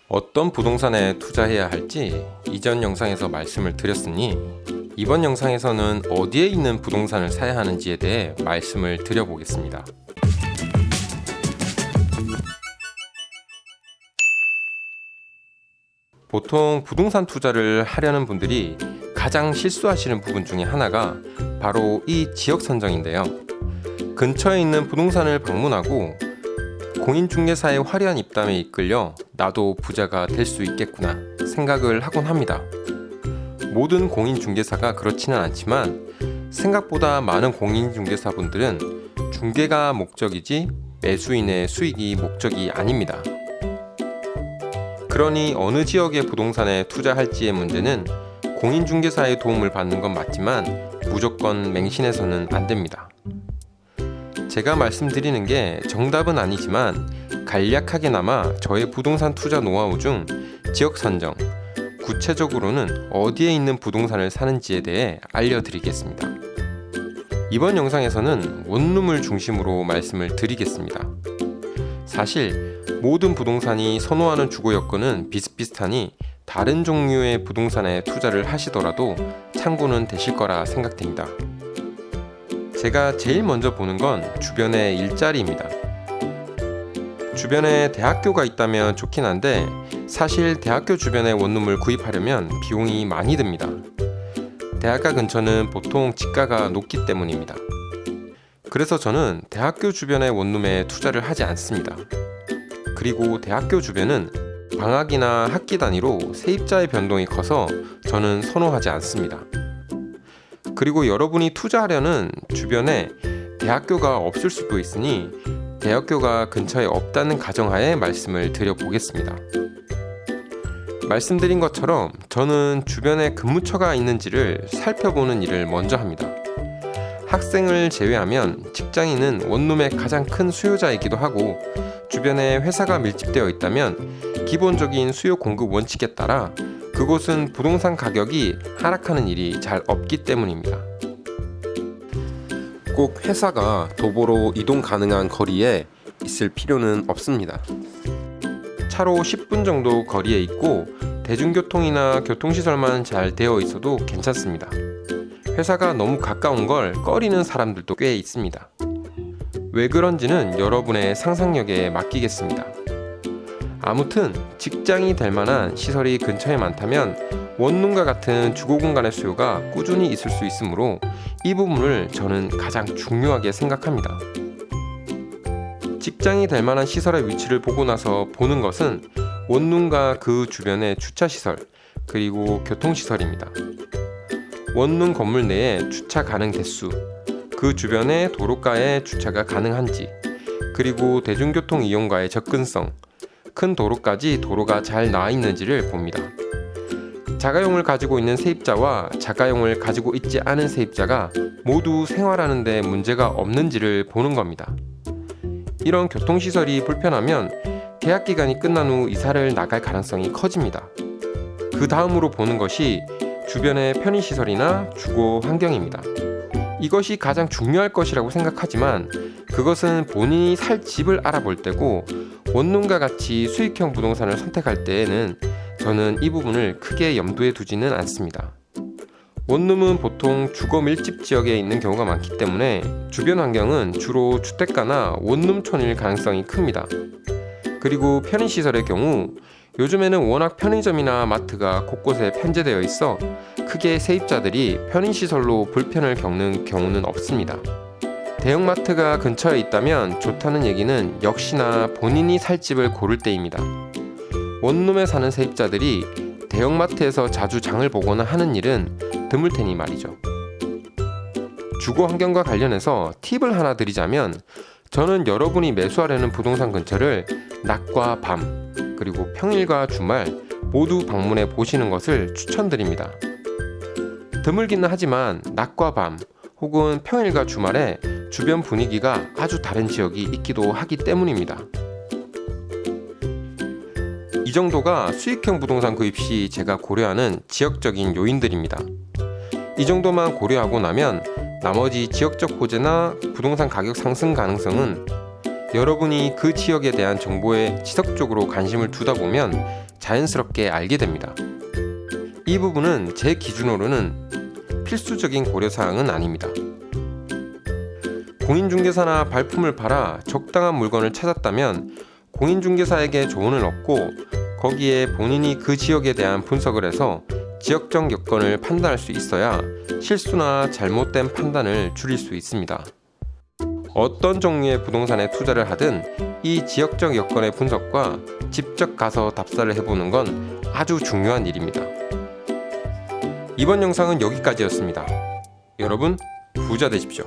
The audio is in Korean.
어떤 부동산에 투자해야 할지 이전 영상에서 말씀을 드렸으니 이번 영상에서는 어디에 있는 부동산을 사야 하는지에 대해 말씀을 드려보겠습니다. 보통 부동산 투자를 하려는 분들이 가장 실수하시는 부분 중에 하나가 바로 이 지역 선정인데요. 근처에 있는 부동산을 방문하고 공인중개사의 화려한 입담에 이끌려 나도 부자가 될 수 있겠구나 생각을 하곤 합니다. 모든 공인중개사가 그렇지는 않지만 생각보다 많은 공인중개사분들은 중개가 목적이지 매수인의 수익이 목적이 아닙니다. 그러니 어느 지역의 부동산에 투자할지의 문제는 공인중개사의 도움을 받는 건 맞지만 무조건 맹신해서는 안 됩니다. 제가 말씀드리는 게 정답은 아니지만 간략하게나마 저의 부동산 투자 노하우 중 지역 선정, 구체적으로는 어디에 있는 부동산을 사는지에 대해 알려드리겠습니다. 이번 영상에서는 원룸을 중심으로 말씀을 드리겠습니다. 사실 모든 부동산이 선호하는 주거 여건은 비슷비슷하니 다른 종류의 부동산에 투자를 하시더라도 참고는 되실 거라 생각됩니다. 제가 제일 먼저 보는 건 주변의 일자리입니다. 주변에 대학교가 있다면 좋긴 한데 사실 대학교 주변에 원룸을 구입하려면 비용이 많이 듭니다. 대학가 근처는 보통 지가가 높기 때문입니다. 그래서 저는 대학교 주변의 원룸에 투자를 하지 않습니다. 그리고 대학교 주변은 방학이나 학기 단위로 세입자의 변동이 커서 저는 선호하지 않습니다. 그리고 여러분이 투자하려는 주변에 대학교가 없을 수도 있으니 대학교가 근처에 없다는 가정하에 말씀을 드려보겠습니다. 말씀드린 것처럼 저는 주변에 근무처가 있는지를 살펴보는 일을 먼저 합니다. 학생을 제외하면 직장인은 원룸의 가장 큰 수요자이기도 하고 주변에 회사가 밀집되어 있다면 기본적인 수요 공급 원칙에 따라 그곳은 부동산 가격이 하락하는 일이 잘 없기 때문입니다. 꼭 회사가 도보로 이동 가능한 거리에 있을 필요는 없습니다. 차로 10분 정도 거리에 있고 대중교통이나 교통시설만 잘 되어 있어도 괜찮습니다. 회사가 너무 가까운 걸 꺼리는 사람들도 꽤 있습니다. 왜 그런지는 여러분의 상상력에 맡기겠습니다. 아무튼 직장이 될 만한 시설이 근처에 많다면 원룸과 같은 주거 공간의 수요가 꾸준히 있을 수 있으므로 이 부분을 저는 가장 중요하게 생각합니다. 직장이 될 만한 시설의 위치를 보고 나서 보는 것은 원룸과 그 주변의 주차시설 그리고 교통시설입니다. 원룸 건물 내에 주차 가능 대수, 그 주변의 도로가에 주차가 가능한지, 그리고 대중교통 이용과의 접근성, 큰 도로까지 도로가 잘 나와 있는지를 봅니다. 자가용을 가지고 있는 세입자와 자가용을 가지고 있지 않은 세입자가 모두 생활하는 데 문제가 없는지를 보는 겁니다. 이런 교통시설이 불편하면 계약 기간이 끝난 후 이사를 나갈 가능성이 커집니다. 그 다음으로 보는 것이 주변의 편의시설이나 주거 환경입니다. 이것이 가장 중요할 것이라고 생각하지만 그것은 본인이 살 집을 알아볼 때고 원룸과 같이 수익형 부동산을 선택할 때에는 저는 이 부분을 크게 염두에 두지는 않습니다. 원룸은 보통 주거 밀집 지역에 있는 경우가 많기 때문에 주변 환경은 주로 주택가나 원룸촌일 가능성이 큽니다. 그리고 편의시설의 경우 요즘에는 워낙 편의점이나 마트가 곳곳에 편제되어 있어 크게 세입자들이 편의시설로 불편을 겪는 경우는 없습니다. 대형마트가 근처에 있다면 좋다는 얘기는 역시나 본인이 살 집을 고를 때입니다. 원룸에 사는 세입자들이 대형마트에서 자주 장을 보거나 하는 일은 드물 테니 말이죠. 주거 환경과 관련해서 팁을 하나 드리자면 저는 여러분이 매수하려는 부동산 근처를 낮과 밤 그리고 평일과 주말 모두 방문해 보시는 것을 추천드립니다. 드물기는 하지만 낮과 밤 혹은 평일과 주말에 주변 분위기가 아주 다른 지역이 있기도 하기 때문입니다. 이 정도가 수익형 부동산 구입 시 제가 고려하는 지역적인 요인들입니다. 이 정도만 고려하고 나면 나머지 지역적 호재나 부동산 가격 상승 가능성은 여러분이 그 지역에 대한 정보에 지속적으로 관심을 두다 보면 자연스럽게 알게 됩니다. 이 부분은 제 기준으로는 필수적인 고려사항은 아닙니다. 공인중개사나 발품을 팔아 적당한 물건을 찾았다면 공인중개사에게 조언을 얻고 거기에 본인이 그 지역에 대한 분석을 해서 지역적 여건을 판단할 수 있어야 실수나 잘못된 판단을 줄일 수 있습니다. 어떤 종류의 부동산에 투자를 하든 이 지역적 여건의 분석과 직접 가서 답사를 해보는 건 아주 중요한 일입니다. 이번 영상은 여기까지였습니다. 여러분 부자 되십시오.